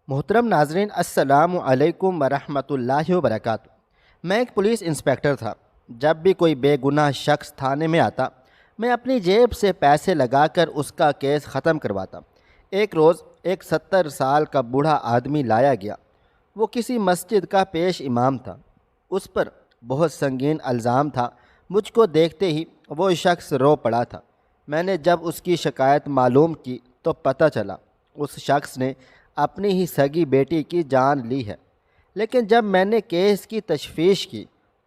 محترم ناظرین، السلام علیکم ورحمۃ اللہ وبرکاتہ۔ میں ایک پولیس انسپیکٹر تھا۔ جب بھی کوئی بے گناہ شخص تھانے میں آتا، میں اپنی جیب سے پیسے لگا کر اس کا کیس ختم کرواتا۔ ایک روز ایک 70 سال کا بوڑھا آدمی لایا گیا۔ وہ کسی مسجد کا پیش امام تھا۔ اس پر بہت سنگین الزام تھا۔ مجھ کو دیکھتے ہی وہ شخص رو پڑا تھا۔ میں نے جب اس کی شکایت معلوم کی تو پتہ چلا اس شخص نے اپنی ہی سگی بیٹی کی جان لی ہے۔ لیکن جب میں نے کیس کی تشفیش کی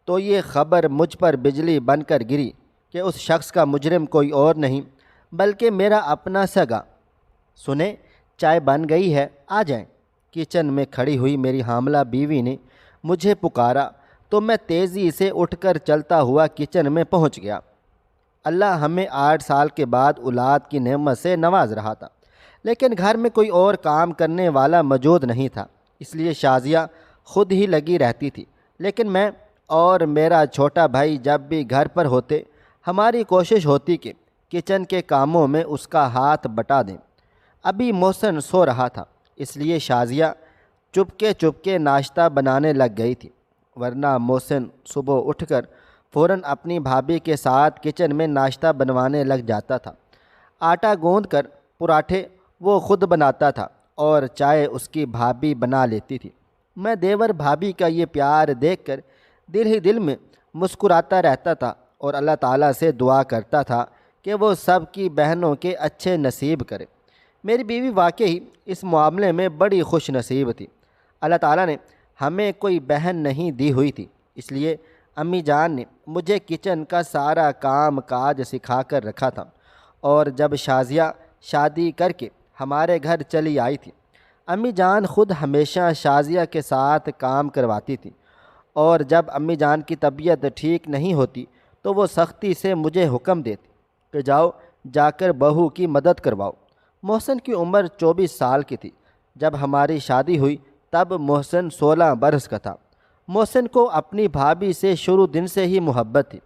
تو یہ خبر مجھ پر بجلی بن کر گری کہ اس شخص کا مجرم کوئی اور نہیں بلکہ میرا اپنا سگا۔ سنیں، چائے بن گئی ہے، آ جائیں۔ کچن میں کھڑی ہوئی میری حاملہ بیوی نے مجھے پکارا تو میں تیزی سے اٹھ کر چلتا ہوا کچن میں پہنچ گیا۔ اللہ ہمیں 8 سال کے بعد اولاد کی نعمت سے نواز رہا تھا، لیکن گھر میں کوئی اور کام کرنے والا موجود نہیں تھا، اس لیے شازیہ خود ہی لگی رہتی تھی۔ لیکن میں اور میرا چھوٹا بھائی جب بھی گھر پر ہوتے، ہماری کوشش ہوتی کہ کچن کے کاموں میں اس کا ہاتھ بٹا دیں۔ ابھی محسن سو رہا تھا، اس لیے شازیہ چپکے چپکے ناشتہ بنانے لگ گئی تھی، ورنہ محسن صبح اٹھ کر فوراً اپنی بھابھی کے ساتھ کچن میں ناشتہ بنوانے لگ جاتا تھا۔ آٹا گوندھ کر پراٹھے وہ خود بناتا تھا اور چائے اس کی بھابھی بنا لیتی تھی۔ میں دیور بھابھی کا یہ پیار دیکھ کر دل ہی دل میں مسکراتا رہتا تھا اور اللہ تعالیٰ سے دعا کرتا تھا کہ وہ سب کی بہنوں کے اچھے نصیب کرے۔ میری بیوی واقعی اس معاملے میں بڑی خوش نصیب تھی۔ اللہ تعالیٰ نے ہمیں کوئی بہن نہیں دی ہوئی تھی، اس لیے امی جان نے مجھے کچن کا سارا کام کاج سکھا کر رکھا تھا۔ اور جب شازیہ شادی کر کے ہمارے گھر چلی آئی تھی، امی جان خود ہمیشہ شازیہ کے ساتھ کام کرواتی تھی، اور جب امی جان کی طبیعت ٹھیک نہیں ہوتی تو وہ سختی سے مجھے حکم دیتی کہ جاؤ جا کر بہو کی مدد کرواؤ۔ محسن کی عمر 24 سال کی تھی جب ہماری شادی ہوئی، تب محسن 16 برس کا تھا۔ محسن کو اپنی بھابھی سے شروع دن سے ہی محبت تھی۔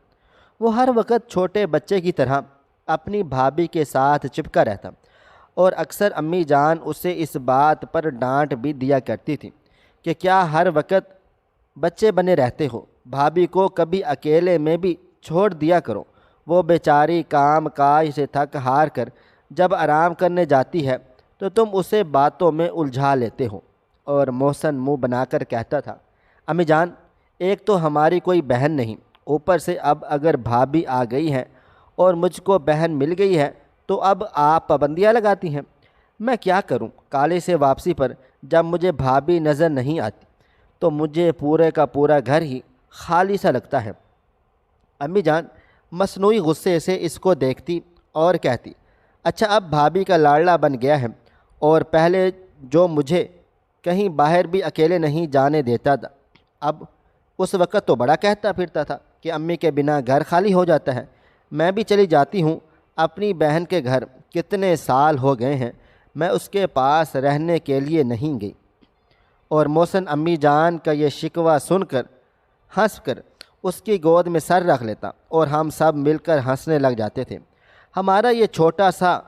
وہ ہر وقت چھوٹے بچے کی طرح اپنی بھابھی کے ساتھ چپکا رہتا، اور اکثر امی جان اسے اس بات پر ڈانٹ بھی دیا کرتی تھی کہ کیا ہر وقت بچے بنے رہتے ہو، بھابھی کو کبھی اکیلے میں بھی چھوڑ دیا کرو، وہ بیچاری کام کاج سے تھک ہار کر جب آرام کرنے جاتی ہے تو تم اسے باتوں میں الجھا لیتے ہو۔ اور محسن منہ بنا کر کہتا تھا، امی جان، ایک تو ہماری کوئی بہن نہیں، اوپر سے اب اگر بھابھی آ گئی ہے اور مجھ کو بہن مل گئی ہے تو اب آپ پابندیاں لگاتی ہیں۔ میں کیا کروں؟ کالج سے واپسی پر جب مجھے بھابھی نظر نہیں آتی تو مجھے پورے کا پورا گھر ہی خالی سا لگتا ہے۔ امی جان مصنوعی غصے سے اس کو دیکھتی اور کہتی، اچھا اب بھابھی کا لاڑلا بن گیا ہے، اور پہلے جو مجھے کہیں باہر بھی اکیلے نہیں جانے دیتا تھا، اب اس وقت تو بڑا کہتا پھرتا تھا کہ امی کے بنا گھر خالی ہو جاتا ہے۔ میں بھی چلی جاتی ہوں اپنی بہن کے گھر، کتنے سال ہو گئے ہیں میں اس کے پاس رہنے کے لیے نہیں گئی۔ اور محسن امی جان کا یہ شکوہ سن کر ہنس کر اس کی گود میں سر رکھ لیتا اور ہم سب مل کر ہنسنے لگ جاتے تھے۔ ہمارا یہ چھوٹا سا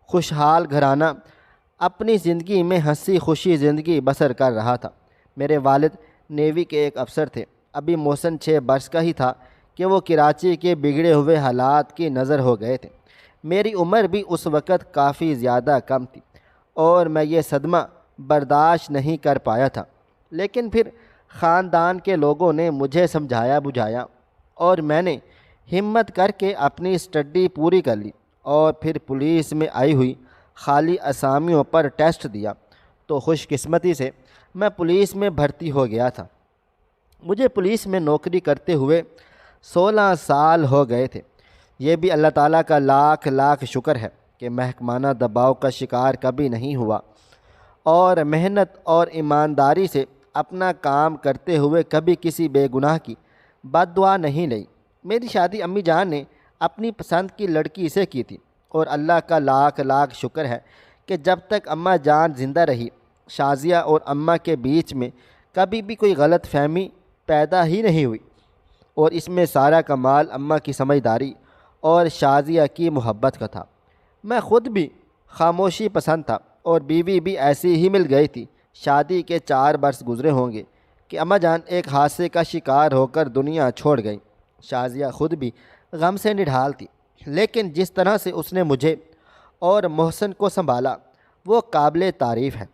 خوشحال گھرانہ اپنی زندگی میں ہنسی خوشی زندگی بسر کر رہا تھا۔ میرے والد نیوی کے ایک افسر تھے۔ ابھی محسن 6 برس کا ہی تھا کہ وہ کراچی کے بگڑے ہوئے حالات کی نظر ہو گئے تھے۔ میری عمر بھی اس وقت کافی زیادہ کم تھی اور میں یہ صدمہ برداشت نہیں کر پایا تھا، لیکن پھر خاندان کے لوگوں نے مجھے سمجھایا بجھایا اور میں نے ہمت کر کے اپنی اسٹڈی پوری کر لی، اور پھر پولیس میں آئی ہوئی خالی اسامیوں پر ٹیسٹ دیا تو خوش قسمتی سے میں پولیس میں بھرتی ہو گیا تھا۔ مجھے پولیس میں نوکری کرتے ہوئے 16 سال ہو گئے تھے۔ یہ بھی اللہ تعالیٰ کا لاکھ لاکھ شکر ہے کہ محکمانہ دباؤ کا شکار کبھی نہیں ہوا، اور محنت اور ایمانداری سے اپنا کام کرتے ہوئے کبھی کسی بے گناہ کی بد دعا نہیں لئی۔ میری شادی امی جان نے اپنی پسند کی لڑکی سے کی تھی، اور اللہ کا لاکھ لاکھ شکر ہے کہ جب تک اماں جان زندہ رہی، شازیہ اور اماں کے بیچ میں کبھی بھی کوئی غلط فہمی پیدا ہی نہیں ہوئی، اور اس میں سارا کمال اماں کی سمجھداری اور شازیہ کی محبت کا تھا۔ میں خود بھی خاموشی پسند تھا اور بیوی بھی ایسی ہی مل گئی تھی شادی کے 4 برس گزرے ہوں گے کہ اماں جان ایک حادثے کا شکار ہو کر دنیا چھوڑ گئی۔ شازیہ خود بھی غم سے نڈھال تھی، لیکن جس طرح سے اس نے مجھے اور محسن کو سنبھالا وہ قابل تعریف ہے۔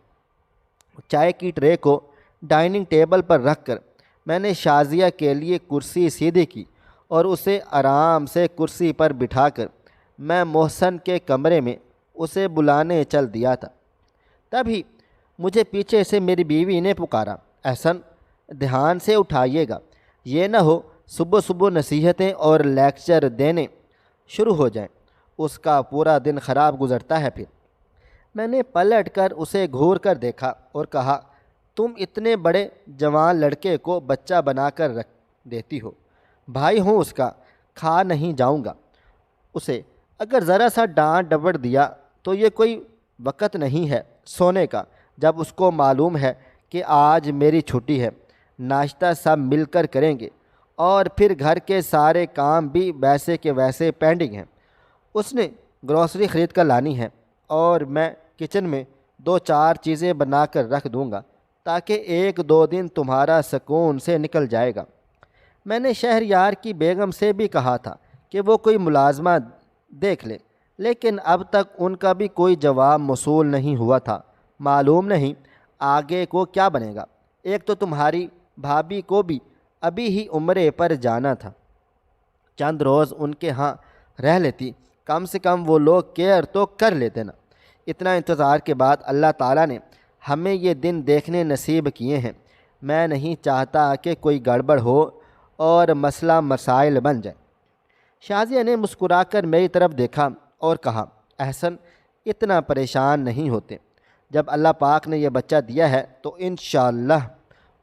چائے کی ٹرے کو ڈائننگ ٹیبل پر رکھ کر میں نے شازیہ کے لیے کرسی سیدھی کی اور اسے آرام سے کرسی پر بٹھا کر میں محسن کے کمرے میں اسے بلانے چل دیا تھا۔ تبھی مجھے پیچھے سے میری بیوی نے پکارا، احسن دھیان سے اٹھائیے گا، یہ نہ ہو صبح صبح نصیحتیں اور لیکچر دینے شروع ہو جائیں، اس کا پورا دن خراب گزرتا ہے پھر۔ میں نے پلٹ کر اسے گھور کر دیکھا اور کہا، تم اتنے بڑے جوان لڑکے کو بچہ بنا کر رکھ دیتی ہو، بھائی ہوں اس کا، کھا نہیں جاؤں گا اسے، اگر ذرا سا ڈانٹ ڈپٹ دیا تو یہ کوئی وقت نہیں ہے سونے کا جب اس کو معلوم ہے کہ آج میری چھٹی ہے، ناشتہ سب مل کر کریں گے اور پھر گھر کے سارے کام بھی ویسے کے ویسے پینڈنگ ہیں۔ اس نے گروسری خرید کر لانی ہے اور میں کچن میں 2-4 چیزیں بنا کر رکھ دوں گا تاکہ 1-2 دن تمہارا سکون سے نکل جائے گا۔ میں نے شہریار کی بیگم سے بھی کہا تھا کہ وہ کوئی ملازمہ دیکھ لے، لیکن اب تک ان کا بھی کوئی جواب موصول نہیں ہوا تھا۔ معلوم نہیں آگے کو کیا بنے گا۔ ایک تو تمہاری بھابھی کو بھی ابھی ہی عمرے پر جانا تھا، چند روز ان کے ہاں رہ لیتی، کم سے کم وہ لوگ کیئر تو کر لیتے نا۔ اتنا انتظار کے بعد اللہ تعالیٰ نے ہمیں یہ دن دیکھنے نصیب کیے ہیں۔ میں نہیں چاہتا کہ کوئی گڑبڑ ہو اور مسئلہ مسائل بن جائے۔ شازیہ نے مسکرا کر میری طرف دیکھا اور کہا، احسن اتنا پریشان نہیں ہوتے، جب اللہ پاک نے یہ بچہ دیا ہے تو انشاءاللہ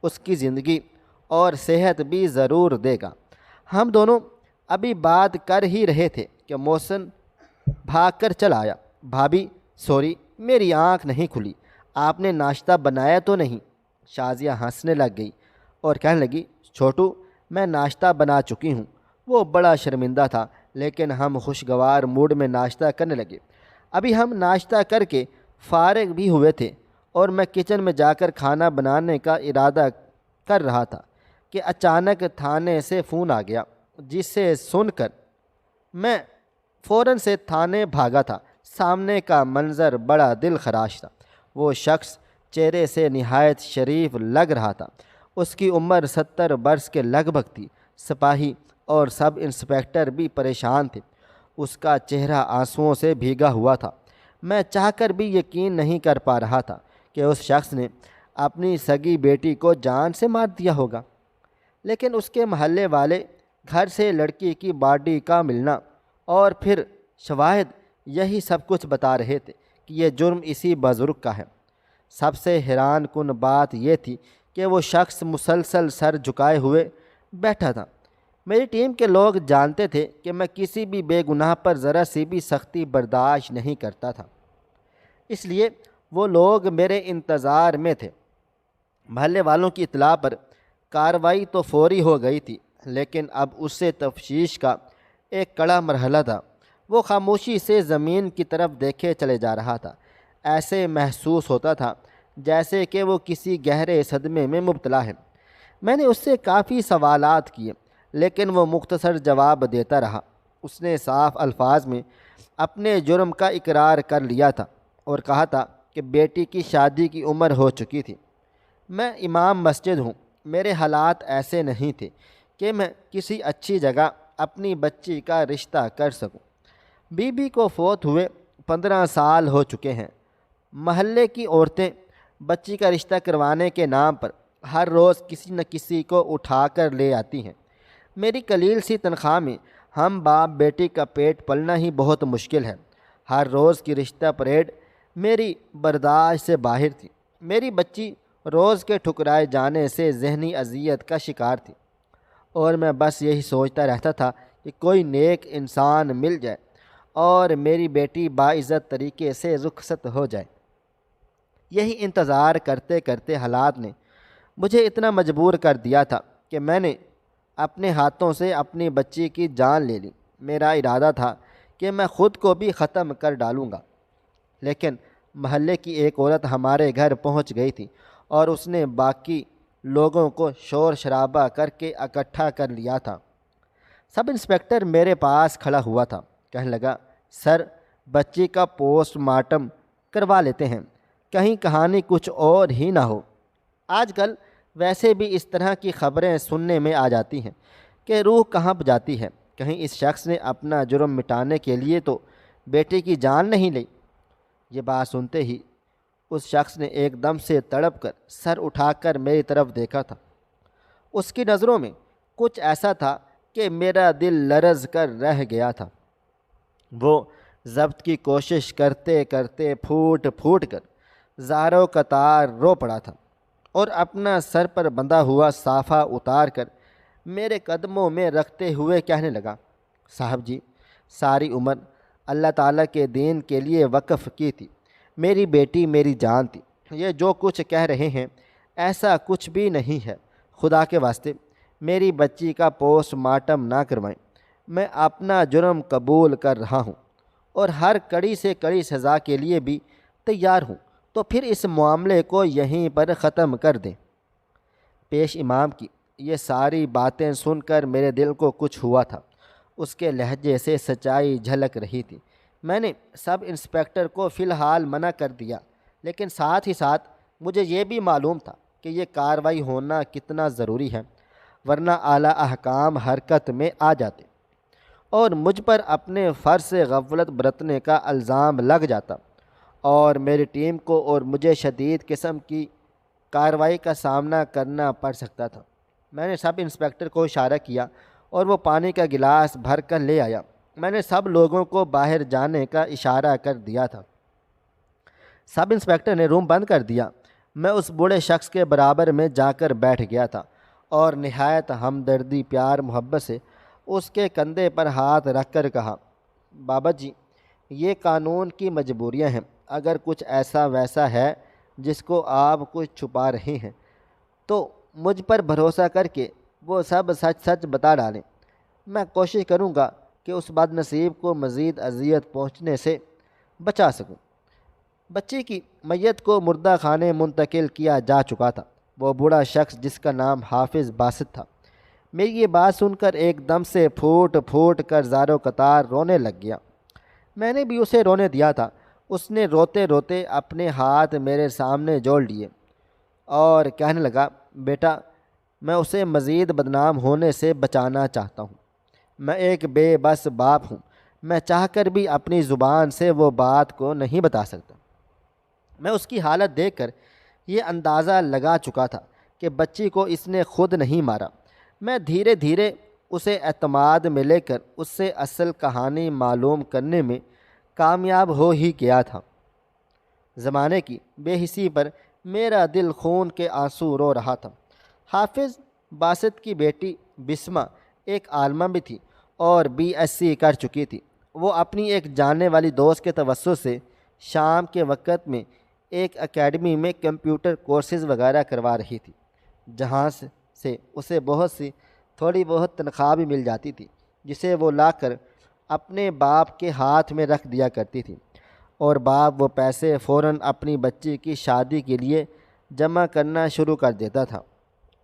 اس کی زندگی اور صحت بھی ضرور دے گا۔ ہم دونوں ابھی بات کر ہی رہے تھے کہ محسن بھاگ کر چل آیا، بھابھی سوری میری آنکھ نہیں کھلی، آپ نے ناشتہ بنایا تو نہیں؟ شازیہ ہنسنے لگ گئی اور کہنے لگی، چھوٹو میں ناشتہ بنا چکی ہوں۔ وہ بڑا شرمندہ تھا، لیکن ہم خوشگوار موڈ میں ناشتہ کرنے لگے۔ ابھی ہم ناشتہ کر کے فارغ بھی ہوئے تھے اور میں کچن میں جا کر کھانا بنانے کا ارادہ کر رہا تھا کہ اچانک تھانے سے فون آ گیا، جس سے سن کر میں فوراً سے تھانے بھاگا تھا۔ سامنے کا منظر بڑا دل خراش تھا۔ وہ شخص چہرے سے نہایت شریف لگ رہا تھا۔ اس کی عمر 70 برس کے لگ بھگ تھی۔ سپاہی اور سب انسپکٹر بھی پریشان تھے۔ اس کا چہرہ آنسوؤں سے بھیگا ہوا تھا۔ میں چاہ کر بھی یقین نہیں کر پا رہا تھا کہ اس شخص نے اپنی سگی بیٹی کو جان سے مار دیا ہوگا، لیکن اس کے محلے والے گھر سے لڑکی کی باڈی کا ملنا اور پھر شواہد یہی سب کچھ بتا رہے تھے کہ یہ جرم اسی بزرگ کا ہے۔ سب سے حیران کن بات یہ تھی کہ وہ شخص مسلسل سر جھکائے ہوئے بیٹھا تھا۔ میری ٹیم کے لوگ جانتے تھے کہ میں کسی بھی بے گناہ پر ذرا سی بھی سختی برداشت نہیں کرتا تھا، اس لیے وہ لوگ میرے انتظار میں تھے۔ محلے والوں کی اطلاع پر کارروائی تو فوری ہو گئی تھی، لیکن اب اس سے تفتیش کا ایک کڑا مرحلہ تھا۔ وہ خاموشی سے زمین کی طرف دیکھے چلے جا رہا تھا۔ ایسے محسوس ہوتا تھا جیسے کہ وہ کسی گہرے صدمے میں مبتلا ہے۔ میں نے اس سے کافی سوالات کیے، لیکن وہ مختصر جواب دیتا رہا۔ اس نے صاف الفاظ میں اپنے جرم کا اقرار کر لیا تھا اور کہا تھا کہ بیٹی کی شادی کی عمر ہو چکی تھی۔ میں امام مسجد ہوں، میرے حالات ایسے نہیں تھے کہ میں کسی اچھی جگہ اپنی بچی کا رشتہ کر سکوں۔ بیوی کو فوت ہوئے 15 سال ہو چکے ہیں۔ محلے کی عورتیں بچی کا رشتہ کروانے کے نام پر ہر روز کسی نہ کسی کو اٹھا کر لے آتی ہیں۔ میری قلیل سی تنخواہ میں ہم باپ بیٹی کا پیٹ پلنا ہی بہت مشکل ہے۔ ہر روز کی رشتہ پریڈ میری برداشت سے باہر تھی۔ میری بچی روز کے ٹھکرائے جانے سے ذہنی اذیت کا شکار تھی اور میں بس یہی سوچتا رہتا تھا کہ کوئی نیک انسان مل جائے اور میری بیٹی باعزت طریقے سے رخصت ہو جائے۔ یہی انتظار کرتے کرتے حالات نے مجھے اتنا مجبور کر دیا تھا کہ میں نے اپنے ہاتھوں سے اپنی بچی کی جان لے لی۔ میرا ارادہ تھا کہ میں خود کو بھی ختم کر ڈالوں گا، لیکن محلے کی ایک عورت ہمارے گھر پہنچ گئی تھی اور اس نے باقی لوگوں کو شور شرابہ کر کے اکٹھا کر لیا تھا۔ سب انسپکٹر میرے پاس کھڑا ہوا تھا۔ کہنے لگا، سر، بچی کا پوسٹ مارٹم کروا لیتے ہیں، کہیں کہانی کچھ اور ہی نہ ہو۔ آج کل ویسے بھی اس طرح کی خبریں سننے میں آ جاتی ہیں کہ روح کہاں جاتی ہے، کہیں اس شخص نے اپنا جرم مٹانے کے لیے تو بیٹے کی جان نہیں لی۔ یہ بات سنتے ہی اس شخص نے ایک دم سے تڑپ کر سر اٹھا کر میری طرف دیکھا تھا۔ اس کی نظروں میں کچھ ایسا تھا کہ میرا دل لرز کر رہ گیا تھا۔ وہ ضبط کی کوشش کرتے کرتے پھوٹ پھوٹ کر زاروں قطار رو پڑا تھا اور اپنا سر پر بندھا ہوا صافہ اتار کر میرے قدموں میں رکھتے ہوئے کہنے لگا، صاحب جی، ساری عمر اللہ تعالیٰ کے دین کے لیے وقف کی تھی، میری بیٹی میری جان تھی، یہ جو کچھ کہہ رہے ہیں ایسا کچھ بھی نہیں ہے، خدا کے واسطے میری بچی کا پوسٹ مارٹم نہ کروائیں، میں اپنا جرم قبول کر رہا ہوں اور ہر کڑی سے کڑی سزا کے لیے بھی تیار ہوں، تو پھر اس معاملے کو یہیں پر ختم کر دیں۔ پیش امام کی یہ ساری باتیں سن کر میرے دل کو کچھ ہوا تھا۔ اس کے لہجے سے سچائی جھلک رہی تھی۔ میں نے سب انسپکٹر کو فی الحال منع کر دیا، لیکن ساتھ ہی ساتھ مجھے یہ بھی معلوم تھا کہ یہ کارروائی ہونا کتنا ضروری ہے، ورنہ اعلیٰ احکام حرکت میں آ جاتے اور مجھ پر اپنے فرض سے غفلت برتنے کا الزام لگ جاتا اور میری ٹیم کو اور مجھے شدید قسم کی کارروائی کا سامنا کرنا پڑ سکتا تھا۔ میں نے سب انسپکٹر کو اشارہ کیا اور وہ پانی کا گلاس بھر کر لے آیا۔ میں نے سب لوگوں کو باہر جانے کا اشارہ کر دیا تھا۔ سب انسپکٹر نے روم بند کر دیا۔ میں اس بوڑھے شخص کے برابر میں جا کر بیٹھ گیا تھا اور نہایت ہمدردی، پیار، محبت سے اس کے کندھے پر ہاتھ رکھ کر کہا، بابا جی، یہ قانون کی مجبوریاں ہیں، اگر کچھ ایسا ویسا ہے جس کو آپ کچھ چھپا رہے ہیں تو مجھ پر بھروسہ کر کے وہ سب سچ سچ بتا ڈالیں۔ میں کوشش کروں گا کہ اس بد نصیب کو مزید اذیت پہنچنے سے بچا سکوں۔ بچی کی میت کو مردہ خانے منتقل کیا جا چکا تھا۔ وہ بوڑھا شخص جس کا نام حافظ باسط تھا، میری یہ بات سن کر ایک دم سے پھوٹ پھوٹ کر زاروں قطار رونے لگ گیا۔ میں نے بھی اسے رونے دیا تھا۔ اس نے روتے روتے اپنے ہاتھ میرے سامنے جوڑ لیے اور کہنے لگا، بیٹا، میں اسے مزید بدنام ہونے سے بچانا چاہتا ہوں۔ میں ایک بے بس باپ ہوں، میں چاہ کر بھی اپنی زبان سے وہ بات کو نہیں بتا سکتا۔ میں اس کی حالت دیکھ کر یہ اندازہ لگا چکا تھا کہ بچی کو اس نے خود نہیں مارا۔ میں دھیرے دھیرے اسے اعتماد میں لے کر اس سے اصل کہانی معلوم کرنے میں کامیاب ہو ہی گیا تھا۔ زمانے کی بے حسی پر میرا دل خون کے آنسو رو رہا تھا۔ حافظ باسط کی بیٹی بسمہ ایک عالمہ بھی تھی اور BSc کر چکی تھی۔ وہ اپنی ایک جاننے والی دوست کے توسط سے شام کے وقت میں ایک اکیڈمی میں کمپیوٹر کورسز وغیرہ کروا رہی تھی، جہاں سے اسے تھوڑی بہت تنخواہ بھی مل جاتی تھی، جسے وہ لا کر اپنے باپ کے ہاتھ میں رکھ دیا کرتی تھی اور باپ وہ پیسے فوراً اپنی بچی کی شادی کے لیے جمع کرنا شروع کر دیتا تھا۔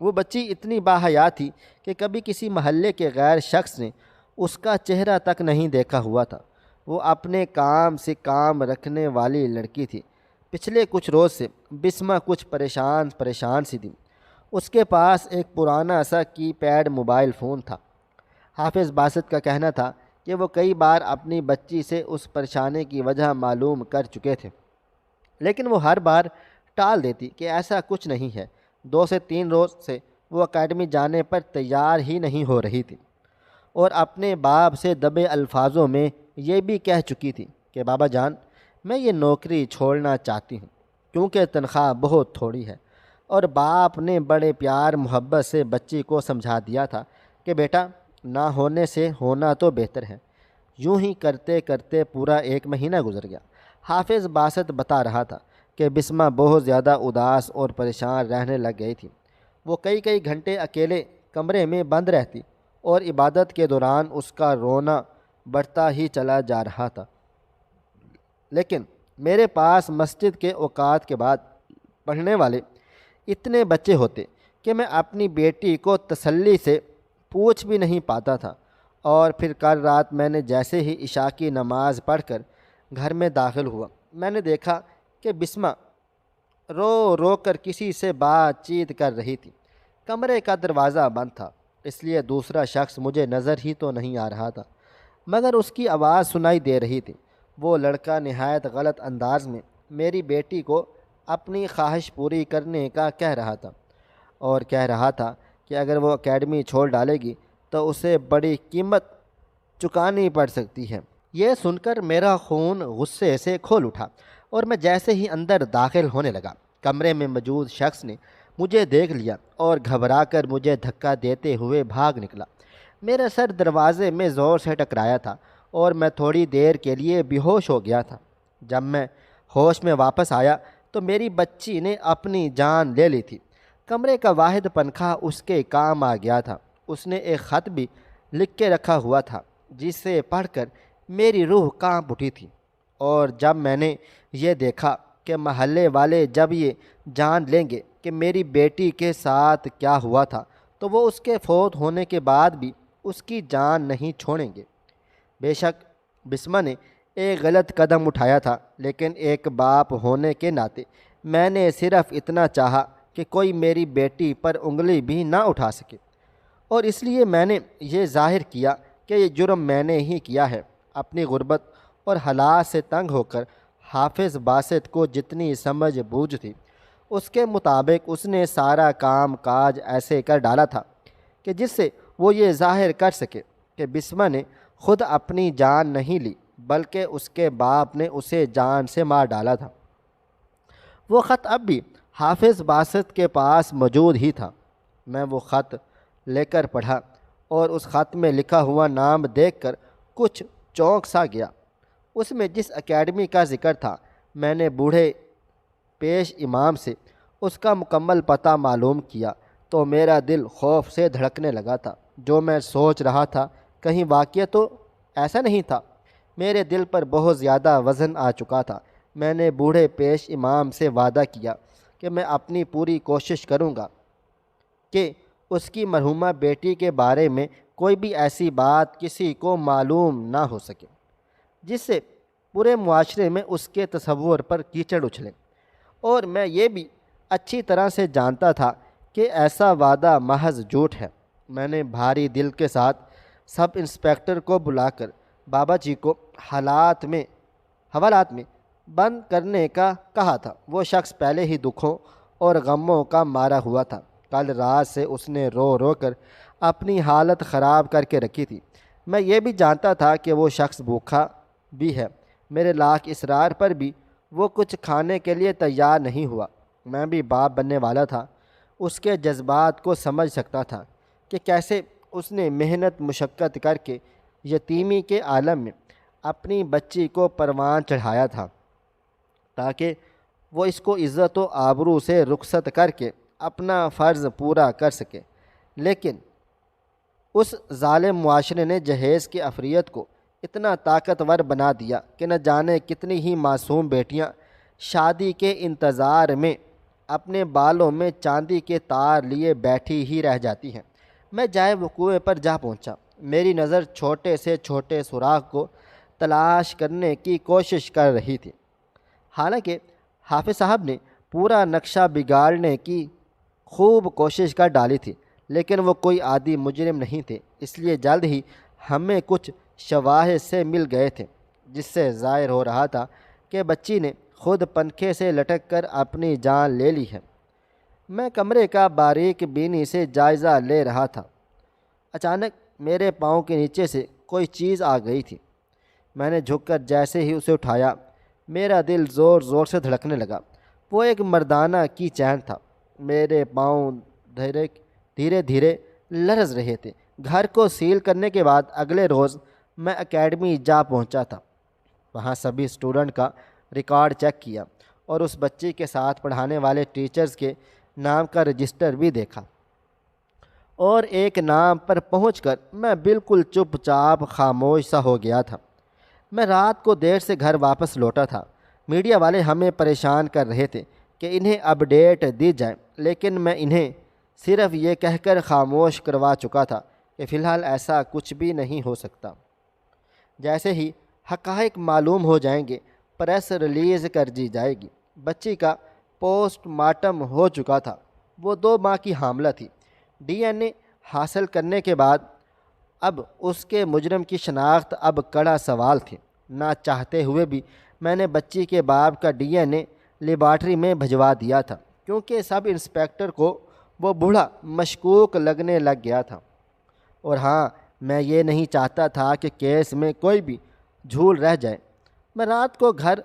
وہ بچی اتنی باحیا تھی کہ کبھی کسی محلے کے غیر شخص نے اس کا چہرہ تک نہیں دیکھا ہوا تھا۔ وہ اپنے کام سے کام رکھنے والی لڑکی تھی۔ پچھلے کچھ روز سے بسمہ کچھ پریشان سی تھی۔ اس کے پاس ایک پرانا سا کی پیڈ موبائل فون تھا۔ حافظ باسط کا کہنا تھا کہ وہ کئی بار اپنی بچی سے اس پریشانی کی وجہ معلوم کر چکے تھے، لیکن وہ ہر بار ٹال دیتی کہ ایسا کچھ نہیں ہے۔ 2 سے 3 روز سے وہ اکیڈمی جانے پر تیار ہی نہیں ہو رہی تھی اور اپنے باپ سے دبے الفاظوں میں یہ بھی کہہ چکی تھی کہ بابا جان، میں یہ نوکری چھوڑنا چاہتی ہوں کیونکہ تنخواہ بہت تھوڑی ہے۔ اور باپ نے بڑے پیار محبت سے بچی کو سمجھا دیا تھا کہ بیٹا، نہ ہونے سے ہونا تو بہتر ہے۔ یوں ہی کرتے کرتے پورا 1 مہینہ گزر گیا۔ حافظ باسط بتا رہا تھا کہ بسمہ بہت زیادہ اداس اور پریشان رہنے لگ گئی تھی۔ وہ کئی گھنٹے اکیلے کمرے میں بند رہتی اور عبادت کے دوران اس کا رونا بڑھتا ہی چلا جا رہا تھا۔ لیکن میرے پاس مسجد کے اوقات کے بعد پڑھنے والے اتنے بچے ہوتے کہ میں اپنی بیٹی کو تسلی سے پوچھ بھی نہیں پاتا تھا۔ اور پھر کل رات میں نے جیسے ہی عشاء کی نماز پڑھ کر گھر میں داخل ہوا، میں نے دیکھا کہ بسمہ رو رو کر کسی سے بات چیت کر رہی تھی۔ کمرے کا دروازہ بند تھا، اس لیے دوسرا شخص مجھے نظر ہی تو نہیں آ رہا تھا، مگر اس کی آواز سنائی دے رہی تھی۔ وہ لڑکا نہایت غلط انداز میں میری بیٹی کو اپنی خواہش پوری کرنے کا کہہ رہا تھا، اور کہہ رہا تھا کہ اگر وہ اکیڈمی چھوڑ ڈالے گی تو اسے بڑی قیمت چکانی پڑ سکتی ہے۔ یہ سن کر میرا خون غصے سے کھول اٹھا، اور میں جیسے ہی اندر داخل ہونے لگا، کمرے میں موجود شخص نے مجھے دیکھ لیا اور گھبرا کر مجھے دھکا دیتے ہوئے بھاگ نکلا۔ میرا سر دروازے میں زور سے ٹکرایا تھا اور میں تھوڑی دیر کے لیے بے ہوش ہو گیا تھا۔ جب میں ہوش میں واپس آیا تو میری بچی نے اپنی جان لے لی تھی۔ کمرے کا واحد پنکھا اس کے کام آ گیا تھا۔ اس نے ایک خط بھی لکھ کے رکھا ہوا تھا جسے پڑھ کر میری روح کانپ اٹھی تھی، اور جب میں نے یہ دیکھا کہ محلے والے جب یہ جان لیں گے کہ میری بیٹی کے ساتھ کیا ہوا تھا تو وہ اس کے فوت ہونے کے بعد بھی اس کی جان نہیں چھوڑیں گے۔ بے شک بسمہ نے ایک غلط قدم اٹھایا تھا، لیکن ایک باپ ہونے کے ناطے میں نے صرف اتنا چاہا کہ کوئی میری بیٹی پر انگلی بھی نہ اٹھا سکے، اور اس لیے میں نے یہ ظاہر کیا کہ یہ جرم میں نے ہی کیا ہے۔ اپنی غربت اور حالات سے تنگ ہو کر حافظ باسط کو جتنی سمجھ بوجھ تھی، اس کے مطابق اس نے سارا کام کاج ایسے کر ڈالا تھا کہ جس سے وہ یہ ظاہر کر سکے کہ بسمہ نے خود اپنی جان نہیں لی بلکہ اس کے باپ نے اسے جان سے مار ڈالا تھا۔ وہ خط اب بھی حافظ باسط کے پاس موجود ہی تھا۔ میں وہ خط لے کر پڑھا اور اس خط میں لکھا ہوا نام دیکھ کر کچھ چونک سا گیا۔ اس میں جس اکیڈمی کا ذکر تھا، میں نے بوڑھے پیش امام سے اس کا مکمل پتہ معلوم کیا تو میرا دل خوف سے دھڑکنے لگا تھا۔ جو میں سوچ رہا تھا کہیں واقعہ تو ایسا نہیں تھا۔ میرے دل پر بہت زیادہ وزن آ چکا تھا۔ میں نے بوڑھے پیش امام سے وعدہ کیا کہ میں اپنی پوری کوشش کروں گا کہ اس کی مرحومہ بیٹی کے بارے میں کوئی بھی ایسی بات کسی کو معلوم نہ ہو سکے جس سے پورے معاشرے میں اس کے تصور پر کیچڑ اچھلے۔ اور میں یہ بھی اچھی طرح سے جانتا تھا کہ ایسا وعدہ محض جھوٹ ہے۔ میں نے بھاری دل کے ساتھ سب انسپیکٹر کو بلا کر بابا جی کو حوالات میں بند کرنے کا کہا تھا۔ وہ شخص پہلے ہی دکھوں اور غموں کا مارا ہوا تھا۔ کل رات سے اس نے رو رو کر اپنی حالت خراب کر کے رکھی تھی۔ میں یہ بھی جانتا تھا کہ وہ شخص بھوکا بھی ہے۔ میرے لاکھ اصرار پر بھی وہ کچھ کھانے کے لیے تیار نہیں ہوا۔ میں بھی باپ بننے والا تھا، اس کے جذبات کو سمجھ سکتا تھا کہ کیسے اس نے محنت مشقت کر کے یتیمی کے عالم میں اپنی بچی کو پروان چڑھایا تھا تاکہ وہ اس کو عزت و آبرو سے رخصت کر کے اپنا فرض پورا کر سکے۔ لیکن اس ظالم معاشرے نے جہیز کی افریت کو اتنا طاقتور بنا دیا کہ نہ جانے کتنی ہی معصوم بیٹیاں شادی کے انتظار میں اپنے بالوں میں چاندی کے تار لیے بیٹھی ہی رہ جاتی ہیں۔ میں جائے وقوع پر جا پہنچا۔ میری نظر چھوٹے سے چھوٹے سوراخ کو تلاش کرنے کی کوشش کر رہی تھی۔ حالانکہ حافظ صاحب نے پورا نقشہ بگاڑنے کی خوب کوشش کر ڈالی تھی، لیکن وہ کوئی عادی مجرم نہیں تھے، اس لیے جلد ہی ہمیں کچھ شواہد سے مل گئے تھے جس سے ظاہر ہو رہا تھا کہ بچی نے خود پنکھے سے لٹک کر اپنی جان لے لی ہے۔ میں کمرے کا باریک بینی سے جائزہ لے رہا تھا۔ اچانک میرے پاؤں کے نیچے سے کوئی چیز آ گئی تھی۔ میں نے جھک کر جیسے ہی اسے اٹھایا، میرا دل زور زور سے دھڑکنے لگا۔ وہ ایک مردانہ کی چین تھا۔ میرے پاؤں دھیرے دھیرے لرز رہے تھے۔ گھر کو سیل کرنے کے بعد اگلے روز میں اکیڈمی جا پہنچا تھا۔ وہاں سبھی اسٹوڈنٹ کا ریکارڈ چیک کیا اور اس بچی کے ساتھ پڑھانے والے ٹیچرز کے نام کا رجسٹر بھی دیکھا، اور ایک نام پر پہنچ کر میں بالکل چپ چاپ خاموش سا ہو گیا تھا۔ میں رات کو دیر سے گھر واپس لوٹا تھا۔ میڈیا والے ہمیں پریشان کر رہے تھے کہ انہیں اپڈیٹ دی جائے لیکن میں انہیں صرف یہ کہہ کر خاموش کروا چکا تھا کہ فی الحال ایسا کچھ بھی نہیں ہو سکتا۔ جیسے ہی حقائق معلوم ہو جائیں گے پریس ریلیز کر دی جائے گی۔ بچی کا پوسٹ مارٹم ہو چکا تھا، وہ 2 ماہ کی حاملہ تھی۔ ڈی این اے حاصل کرنے کے بعد اب اس کے مجرم کی شناخت اب کڑا سوال تھی۔ نہ چاہتے ہوئے بھی میں نے بچی کے باپ کا ڈی این اے لیبارٹری میں بھجوا دیا تھا، کیونکہ سب انسپیکٹر کو وہ بوڑھا مشکوک لگنے لگ گیا تھا۔ اور ہاں، میں یہ نہیں چاہتا تھا کہ کیس میں کوئی بھی جھول رہ جائے۔ میں رات کو گھر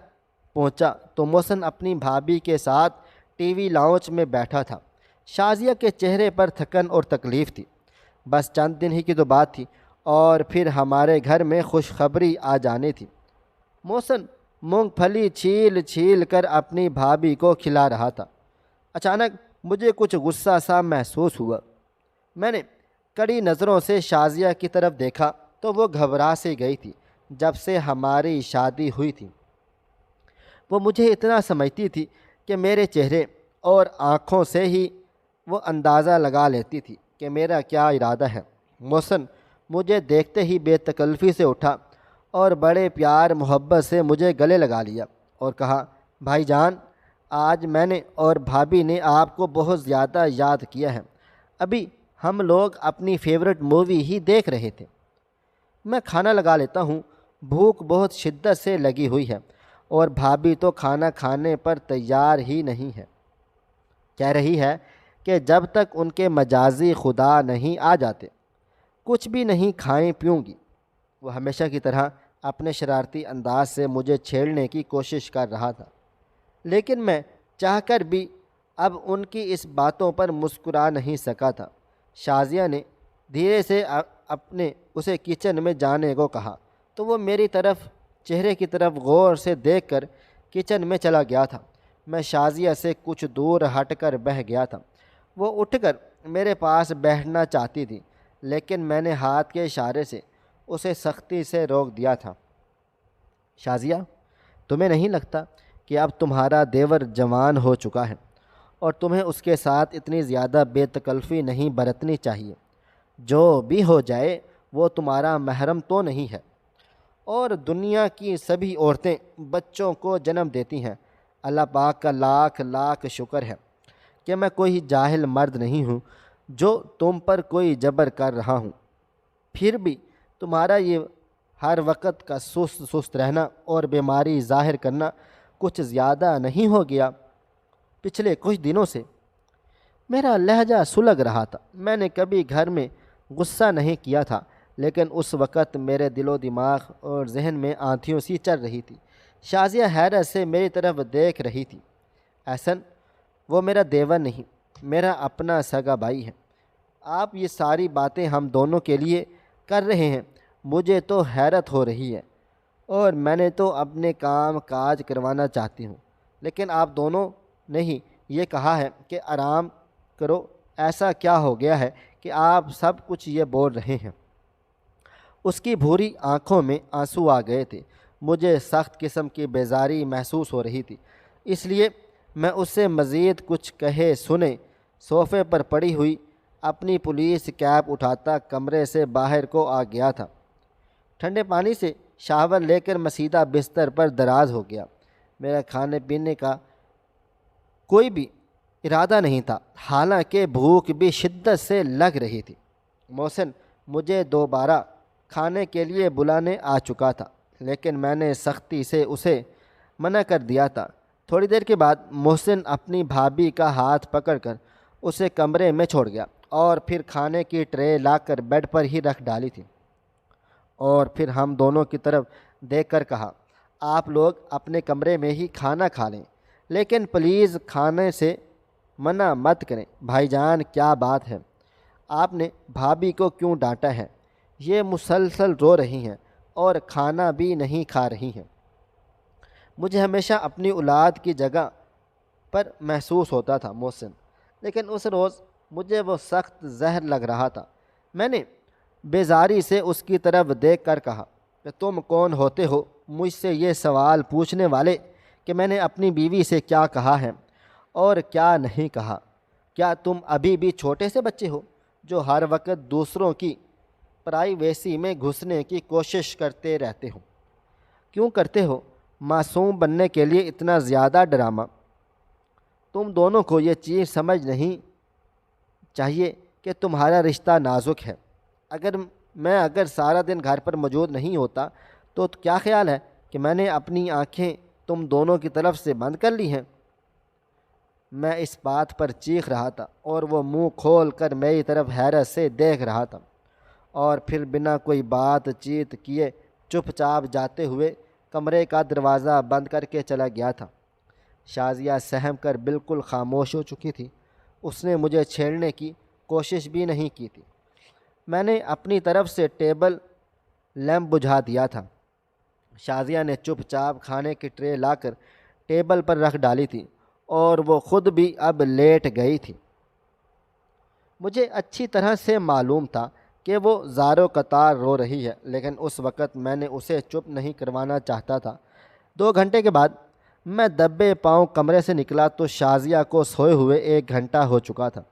پہنچا تو محسن اپنی بھابھی کے ساتھ ٹی وی لاؤنج میں بیٹھا تھا۔ شازیہ کے چہرے پر تھکن اور تکلیف تھی۔ بس چند دن ہی کی تو بات تھی اور پھر ہمارے گھر میں خوشخبری آ جانی تھی۔ محسن مونگ پھلی چھیل چھیل کر اپنی بھابھی کو کھلا رہا تھا۔ اچانک مجھے کچھ غصہ سا محسوس ہوا۔ میں نے کڑی نظروں سے شازیہ کی طرف دیکھا تو وہ گھبرا سی گئی تھی۔ جب سے ہماری شادی ہوئی تھی وہ مجھے اتنا سمجھتی تھی کہ میرے چہرے اور آنکھوں سے ہی وہ اندازہ لگا لیتی تھی کہ میرا کیا ارادہ ہے۔ محسن مجھے دیکھتے ہی بے تکلفی سے اٹھا اور بڑے پیار محبت سے مجھے گلے لگا لیا اور کہا، بھائی جان، آج میں نے اور بھابھی نے آپ کو بہت زیادہ یاد کیا ہے۔ ابھی ہم لوگ اپنی فیورٹ مووی ہی دیکھ رہے تھے۔ میں کھانا لگا لیتا ہوں، بھوک بہت شدت سے لگی ہوئی ہے اور بھابھی تو کھانا کھانے پر تیار ہی نہیں ہے۔ کہہ رہی ہے کہ جب تک ان کے مجازی خدا نہیں آ جاتے کچھ بھی نہیں کھائیں پیوں گی۔ وہ ہمیشہ کی طرح اپنے شرارتی انداز سے مجھے چھیڑنے کی کوشش کر رہا تھا، لیکن میں چاہ کر بھی اب ان کی اس باتوں پر مسکرا نہیں سکا تھا۔ شازیہ نے دھیرے سے اسے کچن میں جانے کو کہا تو وہ میری چہرے کی طرف غور سے دیکھ کر کچن میں چلا گیا تھا۔ میں شازیہ سے کچھ دور ہٹ کر بیٹھ گیا تھا۔ وہ اٹھ کر میرے پاس بیٹھنا چاہتی تھی، لیکن میں نے ہاتھ کے اشارے سے اسے سختی سے روک دیا تھا۔ شازیہ، تمہیں نہیں لگتا کہ اب تمہارا دیور جوان ہو چکا ہے اور تمہیں اس کے ساتھ اتنی زیادہ بے تکلفی نہیں برتنی چاہیے؟ جو بھی ہو جائے وہ تمہارا محرم تو نہیں ہے، اور دنیا کی سبھی عورتیں بچوں کو جنم دیتی ہیں۔ اللہ پاک کا لاکھ لاکھ شکر ہے کہ میں کوئی جاہل مرد نہیں ہوں جو تم پر کوئی جبر کر رہا ہوں۔ پھر بھی تمہارا یہ ہر وقت کا سست رہنا اور بیماری ظاہر کرنا کچھ زیادہ نہیں ہو گیا؟ پچھلے کچھ دنوں سے میرا لہجہ سلگ رہا تھا۔ میں نے کبھی گھر میں غصہ نہیں کیا تھا، لیکن اس وقت میرے دل و دماغ اور ذہن میں آندھیوں سی چل رہی تھی۔ شازیہ حیرت سے میری طرف دیکھ رہی تھی۔ احسن، وہ میرا دیور نہیں، میرا اپنا سگا بھائی ہے۔ آپ یہ ساری باتیں ہم دونوں کے لیے کر رہے ہیں، مجھے تو حیرت ہو رہی ہے، اور میں نے تو اپنے کام کاج کروانا چاہتی ہوں، لیکن آپ دونوں نے ہی یہ کہا ہے کہ آرام کرو۔ ایسا کیا ہو گیا ہے کہ آپ سب کچھ یہ بول رہے ہیں؟ اس کی بھوری آنکھوں میں آنسو آ گئے تھے۔ مجھے سخت قسم کی بیزاری محسوس ہو رہی تھی، اس لیے میں اس سے مزید کچھ کہے سنے صوفے پر پڑی ہوئی اپنی پولیس کیپ اٹھاتا کمرے سے باہر کو آ گیا تھا۔ ٹھنڈے پانی سے شاور لے کر میں سیدھا بستر پر دراز ہو گیا۔ میرا کھانے پینے کا کوئی بھی ارادہ نہیں تھا، حالانکہ بھوک بھی شدت سے لگ رہی تھی۔ محسن مجھے دوبارہ کھانے کے لیے بلانے آ چکا تھا، لیکن میں نے سختی سے اسے منع کر دیا تھا۔ تھوڑی دیر کے بعد محسن اپنی بھابھی کا ہاتھ پکڑ کر اسے کمرے میں چھوڑ گیا اور پھر کھانے کی ٹرے لا کر بیڈ پر ہی رکھ ڈالی تھی، اور پھر ہم دونوں کی طرف دیکھ کر کہا، آپ لوگ اپنے کمرے میں ہی کھانا کھا لیں، لیکن پلیز کھانے سے منع مت کریں۔ بھائی جان، کیا بات ہے؟ آپ نے بھابھی کو کیوں ڈانٹا ہے؟ یہ مسلسل رو رہی ہیں اور کھانا بھی نہیں کھا رہی ہیں۔ مجھے ہمیشہ اپنی اولاد کی جگہ پر محسوس ہوتا تھا محسن، لیکن اس روز مجھے وہ سخت زہر لگ رہا تھا۔ میں نے بیزاری سے اس کی طرف دیکھ کر کہا کہ تم کون ہوتے ہو مجھ سے یہ سوال پوچھنے والے کہ میں نے اپنی بیوی سے کیا کہا ہے اور کیا نہیں کہا؟ کیا تم ابھی بھی چھوٹے سے بچے ہو جو ہر وقت دوسروں کی پرائیویسی میں گھسنے کی کوشش کرتے رہتے ہو؟ کیوں کرتے ہو معصوم بننے کے لیے اتنا زیادہ ڈرامہ؟ تم دونوں کو یہ چیز سمجھ نہیں چاہیے کہ تمہارا رشتہ نازک ہے۔ اگر سارا دن گھر پر موجود نہیں ہوتا تو کیا خیال ہے کہ میں نے اپنی آنکھیں تم دونوں کی طرف سے بند کر لی ہیں؟ میں اس بات پر چیخ رہا تھا اور وہ منہ کھول کر میری طرف حیرت سے دیکھ رہا تھا، اور پھر بنا کوئی بات چیت کیے چپ چاپ جاتے ہوئے کمرے کا دروازہ بند کر کے چلا گیا تھا۔ شازیہ سہم کر بالکل خاموش ہو چکی تھی۔ اس نے مجھے چھیڑنے کی کوشش بھی نہیں کی تھی۔ میں نے اپنی طرف سے ٹیبل لیمپ بجھا دیا تھا۔ شازیہ نے چپ چاپ کھانے کی ٹرے لا کر ٹیبل پر رکھ ڈالی تھی اور وہ خود بھی اب لیٹ گئی تھی۔ مجھے اچھی طرح سے معلوم تھا کہ وہ زارو قطار رو رہی ہے، لیکن اس وقت میں نے اسے چپ نہیں کروانا چاہتا تھا۔ 2 گھنٹے کے بعد میں دبے پاؤں کمرے سے نکلا تو شازیہ کو سوئے ہوئے 1 گھنٹہ ہو چکا تھا۔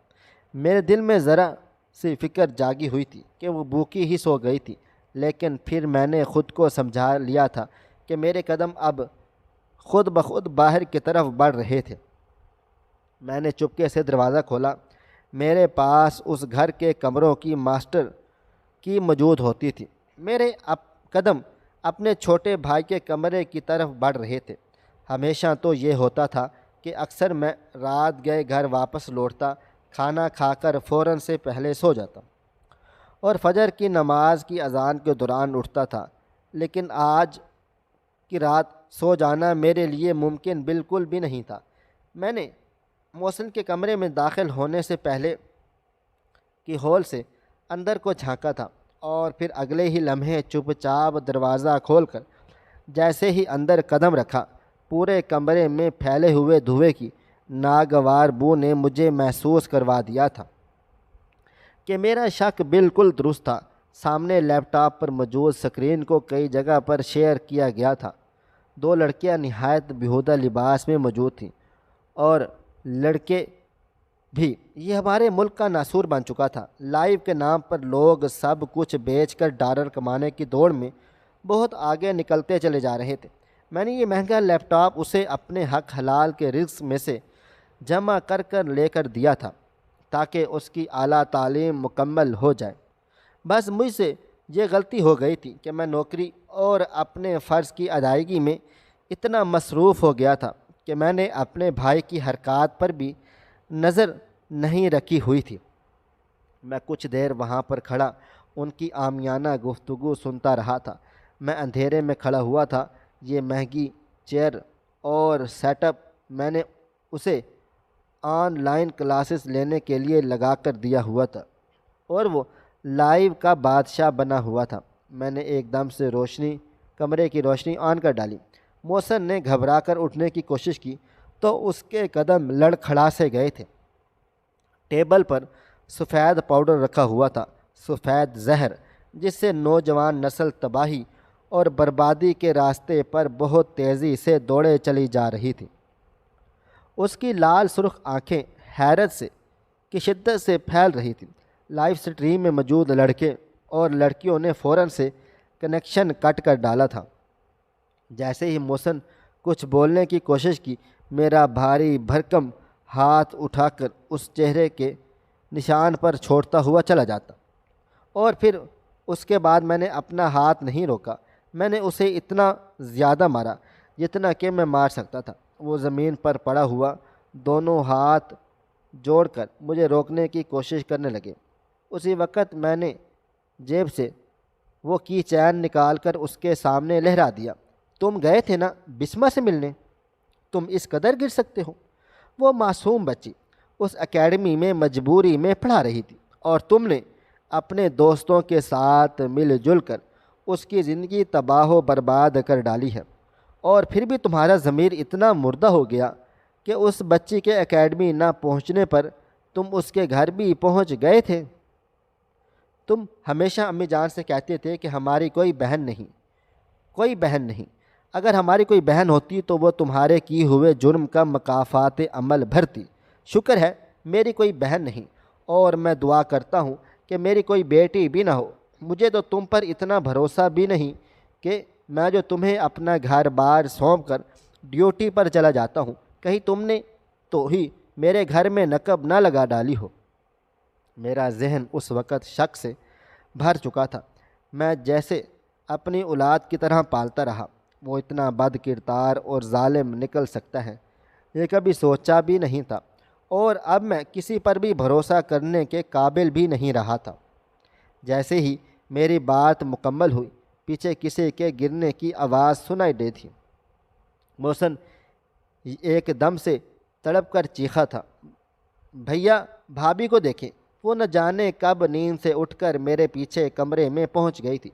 میرے دل میں ذرا سی فکر جاگی ہوئی تھی کہ وہ بھوکی ہی سو گئی تھی، لیکن پھر میں نے خود کو سمجھا لیا تھا کہ میرے قدم اب خود بخود باہر کی طرف بڑھ رہے تھے۔ میں نے چپکے سے دروازہ کھولا۔ میرے پاس اس گھر کے کمروں کی ماسٹر کی موجود ہوتی تھی۔ میرے قدم اپنے چھوٹے بھائی کے کمرے کی طرف بڑھ رہے تھے۔ ہمیشہ تو یہ ہوتا تھا کہ اکثر میں رات گئے گھر واپس لوٹتا، کھانا کھا کر فوراً سے پہلے سو جاتا اور فجر کی نماز کی اذان کے دوران اٹھتا تھا، لیکن آج کی رات سو جانا میرے لیے ممکن بالکل بھی نہیں تھا۔ میں نے محسن کے کمرے میں داخل ہونے سے پہلے کی ہول سے اندر کو جھانکا تھا، اور پھر اگلے ہی لمحے چپ چاپ دروازہ کھول کر جیسے ہی اندر قدم رکھا، پورے کمرے میں پھیلے ہوئے دھوئے کی ناگوار بو نے مجھے محسوس کروا دیا تھا کہ میرا شک بالکل درست تھا۔ سامنے لیپ ٹاپ پر موجود سکرین کو کئی جگہ پر شیئر کیا گیا تھا۔ 2 لڑکیاں نہایت بیہودہ لباس میں موجود تھیں، اور لڑکے بھی۔ یہ ہمارے ملک کا ناسور بن چکا تھا۔ لائیو کے نام پر لوگ سب کچھ بیچ کر ڈالر کمانے کی دوڑ میں بہت آگے نکلتے چلے جا رہے تھے۔ میں نے یہ مہنگا لیپ ٹاپ اسے اپنے حق حلال کے رزق میں سے جمع کر لے کر دیا تھا تاکہ اس کی اعلیٰ تعلیم مکمل ہو جائے۔ بس مجھ سے یہ غلطی ہو گئی تھی کہ میں نوکری اور اپنے فرض کی ادائیگی میں اتنا مصروف ہو گیا تھا کہ میں نے اپنے بھائی کی حرکات پر بھی نظر نہیں رکھی ہوئی تھی۔ میں کچھ دیر وہاں پر کھڑا ان کی عامیانہ گفتگو سنتا رہا تھا۔ میں اندھیرے میں کھڑا ہوا تھا۔ یہ مہنگی چیئر اور سیٹ اپ میں نے اسے آن لائن کلاسز لینے کے لیے لگا کر دیا ہوا تھا، اور وہ لائیو کا بادشاہ بنا ہوا تھا۔ میں نے ایک دم سے کمرے کی روشنی آن کر ڈالی۔ محسن نے گھبرا کر اٹھنے کی کوشش کی تو اس کے قدم لڑکھڑا سے گئے تھے۔ ٹیبل پر سفید پاؤڈر رکھا ہوا تھا، سفید زہر جس سے نوجوان نسل تباہی اور بربادی کے راستے پر بہت تیزی سے دوڑے چلی جا رہی تھی۔ اس کی لال سرخ آنکھیں حیرت کی شدت سے پھیل رہی تھیں۔ لائیو سٹریم میں موجود لڑکے اور لڑکیوں نے فوراً سے کنیکشن کٹ کر ڈالا تھا۔ جیسے ہی محسن کچھ بولنے کی کوشش کی، میرا بھاری بھرکم ہاتھ اٹھا کر اس چہرے کے نشان پر چھوڑتا ہوا چلا جاتا، اور پھر اس کے بعد میں نے اپنا ہاتھ نہیں روکا۔ میں نے اسے اتنا زیادہ مارا جتنا کہ میں مار سکتا تھا۔ وہ زمین پر پڑا ہوا دونوں ہاتھ جوڑ کر مجھے روکنے کی کوشش کرنے لگے۔ اسی وقت میں نے جیب سے وہ کی چین نکال کر اس کے سامنے لہرا دیا۔ تم گئے تھے نا بسمہ سے ملنے؟ تم اس قدر گر سکتے ہو؟ وہ معصوم بچی اس اکیڈمی میں مجبوری میں پڑھا رہی تھی، اور تم نے اپنے دوستوں کے ساتھ مل جل کر اس کی زندگی تباہ و برباد کر ڈالی ہے، اور پھر بھی تمہارا ضمیر اتنا مردہ ہو گیا کہ اس بچی کے اکیڈمی نہ پہنچنے پر تم اس کے گھر بھی پہنچ گئے تھے۔ تم ہمیشہ امی جان سے کہتے تھے کہ ہماری کوئی بہن نہیں۔ اگر ہماری کوئی بہن ہوتی تو وہ تمہارے کیے ہوئے جرم کا مکافات عمل بھرتی۔ شکر ہے میری کوئی بہن نہیں، اور میں دعا کرتا ہوں کہ میری کوئی بیٹی بھی نہ ہو۔ مجھے تو تم پر اتنا بھروسہ بھی نہیں کہ میں جو تمہیں اپنا گھر بار سونپ کر ڈیوٹی پر چلا جاتا ہوں، کہیں تم نے تو ہی میرے گھر میں نقب نہ لگا ڈالی ہو۔ میرا ذہن اس وقت شک سے بھر چکا تھا۔ میں جیسے اپنی اولاد کی طرح پالتا رہا۔ وہ اتنا بد کردار اور ظالم نکل سکتا ہے، یہ کبھی سوچا بھی نہیں تھا، اور اب میں کسی پر بھی بھروسہ کرنے کے قابل بھی نہیں رہا تھا۔ جیسے ہی میری بات مکمل ہوئی، پیچھے کسی کے گرنے کی آواز سنائی دی تھی۔ محسن ایک دم سے تڑپ کر چیخا تھا، بھیا بھابھی کو دیکھیں۔ وہ نہ جانے کب نیند سے اٹھ کر میرے پیچھے کمرے میں پہنچ گئی تھی،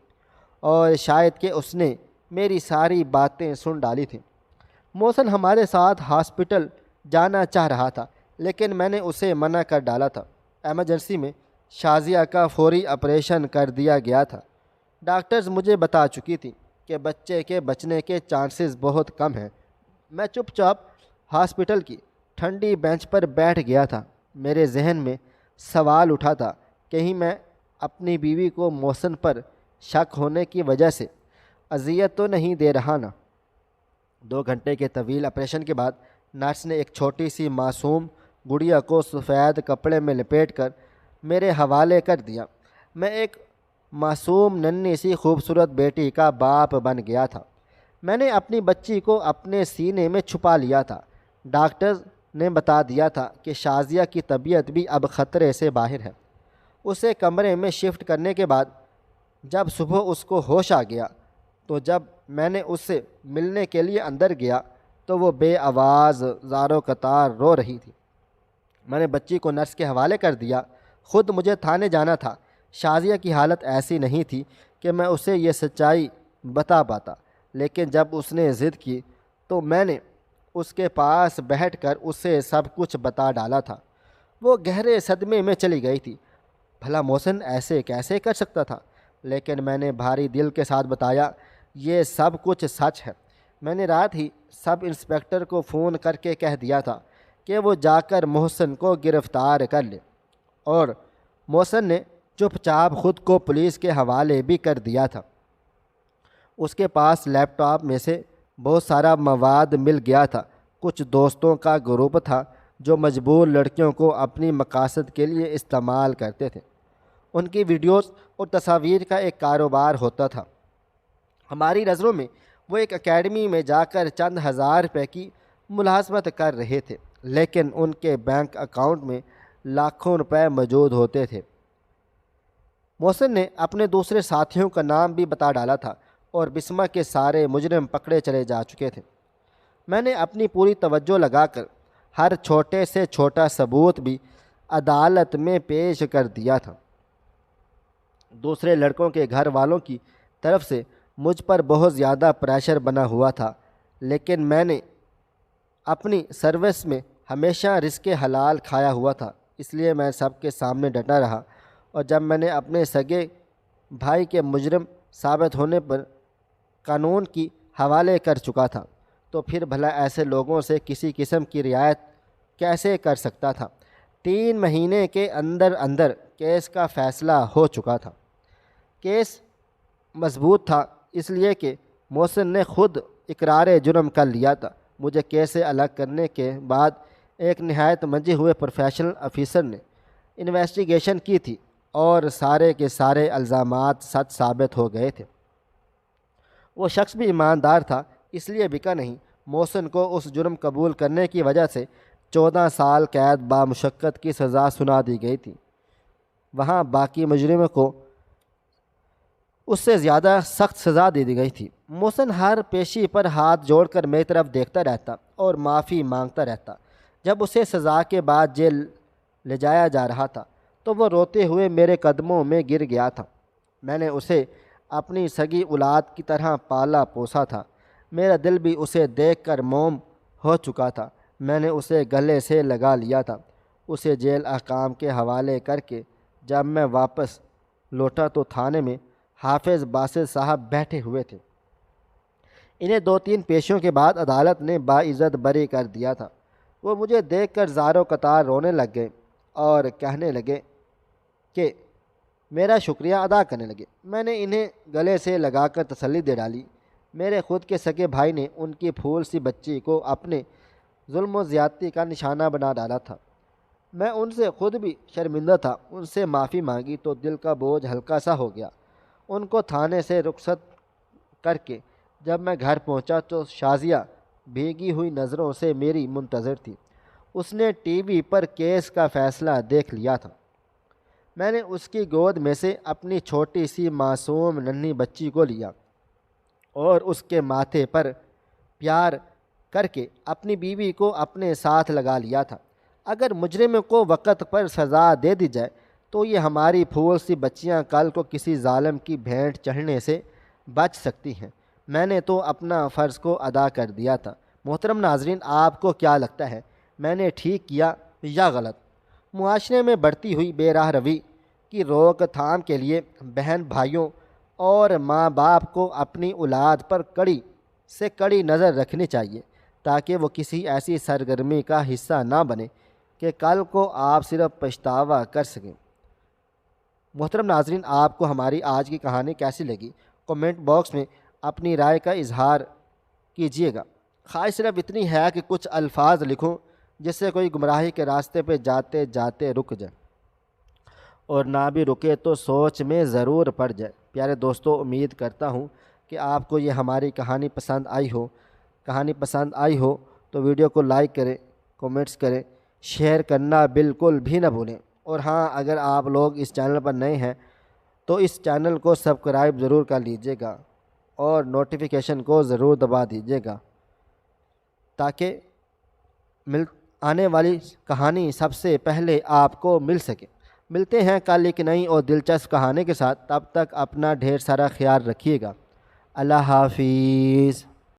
اور شاید کہ اس نے میری ساری باتیں سن ڈالی تھیں۔ محسن ہمارے ساتھ ہاسپٹل جانا چاہ رہا تھا، لیکن میں نے اسے منع کر ڈالا تھا۔ ایمرجنسی میں شازیہ کا فوری آپریشن کر دیا گیا تھا۔ ڈاکٹرز مجھے بتا چکی تھی کہ بچے کے بچنے کے چانسز بہت کم ہیں۔ میں چپ چاپ ہاسپٹل کی ٹھنڈی بینچ پر بیٹھ گیا تھا۔ میرے ذہن میں سوال اٹھا تھا، کہیں میں اپنی بیوی کو محسن پر شک ہونے کی وجہ سے اذیت تو نہیں دے رہا نا۔ 2 گھنٹے کے طویل آپریشن کے بعد نرس نے ایک چھوٹی سی معصوم گڑیا کو سفید کپڑے میں لپیٹ کر میرے حوالے کر دیا۔ میں ایک معصوم ننھی سی خوبصورت بیٹی کا باپ بن گیا تھا۔ میں نے اپنی بچی کو اپنے سینے میں چھپا لیا تھا۔ ڈاکٹرز نے بتا دیا تھا کہ شازیہ کی طبیعت بھی اب خطرے سے باہر ہے۔ اسے کمرے میں شفٹ کرنے کے بعد جب صبح اس کو ہوش آ گیا، تو جب میں نے اس سے ملنے کے لیے اندر گیا تو وہ بے آواز زارو قطار رو رہی تھی۔ میں نے بچی کو نرس کے حوالے کر دیا۔ خود مجھے تھانے جانا تھا۔ شازیہ کی حالت ایسی نہیں تھی کہ میں اسے یہ سچائی بتا پاتا، لیکن جب اس نے ضد کی تو میں نے اس کے پاس بیٹھ کر اسے سب کچھ بتا ڈالا تھا۔ وہ گہرے صدمے میں چلی گئی تھی۔ بھلا محسن ایسے کیسے کر سکتا تھا؟ لیکن میں نے بھاری دل کے ساتھ بتایا، یہ سب کچھ سچ ہے۔ میں نے رات ہی سب انسپکٹر کو فون کر کے کہہ دیا تھا کہ وہ جا کر محسن کو گرفتار کر لے، اور محسن نے چپ چاپ خود کو پولیس کے حوالے بھی کر دیا تھا۔ اس کے پاس لیپ ٹاپ میں سے بہت سارا مواد مل گیا تھا۔ کچھ دوستوں کا گروپ تھا جو مجبور لڑکیوں کو اپنی مقاصد کے لیے استعمال کرتے تھے۔ ان کی ویڈیوز اور تصاویر کا ایک کاروبار ہوتا تھا۔ ہماری نظروں میں وہ ایک اکیڈمی میں جا کر چند ہزار روپے کی ملازمت کر رہے تھے، لیکن ان کے بینک اکاؤنٹ میں لاکھوں روپے موجود ہوتے تھے۔ محسن نے اپنے دوسرے ساتھیوں کا نام بھی بتا ڈالا تھا، اور بسما کے سارے مجرم پکڑے چلے جا چکے تھے۔ میں نے اپنی پوری توجہ لگا کر ہر چھوٹے سے چھوٹا ثبوت بھی عدالت میں پیش کر دیا تھا۔ دوسرے لڑکوں کے گھر والوں کی طرف سے مجھ پر بہت زیادہ پریشر بنا ہوا تھا، لیکن میں نے اپنی سروس میں ہمیشہ رزق حلال کھایا ہوا تھا، اس لیے میں سب کے سامنے ڈٹا رہا، اور جب میں نے اپنے سگے بھائی کے مجرم ثابت ہونے پر قانون کی حوالے کر چکا تھا، تو پھر بھلا ایسے لوگوں سے کسی قسم کی رعایت کیسے کر سکتا تھا؟ 3 مہینے کے اندر اندر کیس کا فیصلہ ہو چکا تھا۔ کیس مضبوط تھا، اس لیے کہ محسن نے خود اقرار جرم کر لیا تھا۔ مجھے کیس سے الگ کرنے کے بعد ایک نہایت منجے ہوئے پروفیشنل افیسر نے انویسٹیگیشن کی تھی، اور سارے کے سارے الزامات سچ ثابت ہو گئے تھے۔ وہ شخص بھی ایماندار تھا، اس لیے بکا نہیں۔ محسن کو اس جرم قبول کرنے کی وجہ سے 14 سال قید بامشقت کی سزا سنا دی گئی تھی۔ وہاں باقی مجرموں کو اس سے زیادہ سخت سزا دے دی گئی تھی۔ محسن ہر پیشی پر ہاتھ جوڑ کر میری طرف دیکھتا رہتا اور معافی مانگتا رہتا۔ جب اسے سزا کے بعد جیل لے جایا جا رہا تھا تو وہ روتے ہوئے میرے قدموں میں گر گیا تھا۔ میں نے اسے اپنی سگی اولاد کی طرح پالا پوسا تھا۔ میرا دل بھی اسے دیکھ کر موم ہو چکا تھا۔ میں نے اسے گلے سے لگا لیا تھا۔ اسے جیل احکام کے حوالے کر کے جب میں واپس لوٹا تو تھانے میں حافظ باسط صاحب بیٹھے ہوئے تھے۔ انہیں 2-3 پیشیوں کے بعد عدالت نے باعزت بری کر دیا تھا۔ وہ مجھے دیکھ کر زاروں قطار رونے لگ گئے۔ اور کہنے لگے کہ میرا شکریہ ادا کرنے لگے۔ میں نے انہیں گلے سے لگا کر تسلی دے ڈالی۔ میرے خود کے سگے بھائی نے ان کی پھول سی بچی کو اپنے ظلم و زیادتی کا نشانہ بنا ڈالا تھا۔ میں ان سے خود بھی شرمندہ تھا۔ ان سے معافی مانگی تو دل کا بوجھ ہلکا سا ہو گیا۔ ان کو تھانے سے رخصت کر کے جب میں گھر پہنچا تو شازیہ بھیگی ہوئی نظروں سے میری منتظر تھی۔ اس نے ٹی وی پر کیس کا فیصلہ دیکھ لیا تھا۔ میں نے اس کی گود میں سے اپنی چھوٹی سی معصوم ننھی بچی کو لیا اور اس کے ماتھے پر پیار کر کے اپنی بیوی کو اپنے ساتھ لگا لیا تھا۔ اگر مجرم کو وقت پر سزا دے دی جائے تو یہ ہماری پھول سی بچیاں کل کو کسی ظالم کی بھینٹ چڑھنے سے بچ سکتی ہیں۔ میں نے تو اپنا فرض کو ادا کر دیا تھا۔ محترم ناظرین، آپ کو کیا لگتا ہے، میں نے ٹھیک کیا یا غلط؟ معاشرے میں بڑھتی ہوئی بے راہ روی کی روک تھام کے لیے بہن بھائیوں اور ماں باپ کو اپنی اولاد پر کڑی سے کڑی نظر رکھنی چاہیے تاکہ وہ کسی ایسی سرگرمی کا حصہ نہ بنے کہ کل کو آپ صرف پچھتاوا کر سکیں۔ محترم ناظرین، آپ کو ہماری آج کی کہانی کیسی لگی؟ کمنٹ باکس میں اپنی رائے کا اظہار کیجیے گا۔ خواہش صرف اتنی ہے کہ کچھ الفاظ لکھوں جس سے کوئی گمراہی کے راستے پہ جاتے جاتے رک جائے، اور نہ بھی رکے تو سوچ میں ضرور پڑ جائے۔ پیارے دوستو، امید کرتا ہوں کہ آپ کو یہ ہماری کہانی پسند آئی ہو تو ویڈیو کو لائک کریں، کومنٹس کریں، شیئر کرنا بالکل بھی نہ بھولیں۔ اور ہاں، اگر آپ لوگ اس چینل پر نئے ہیں تو اس چینل کو سبسکرائب ضرور کر لیجیے گا اور نوٹیفیکیشن کو ضرور دبا دیجیے گا تاکہ آنے والی کہانی سب سے پہلے آپ کو مل سکے۔ ملتے ہیں کل ایک نئی اور دلچسپ کہانی کے ساتھ۔ تب تک اپنا ڈھیر سارا خیال رکھیے گا۔ اللہ حافظ۔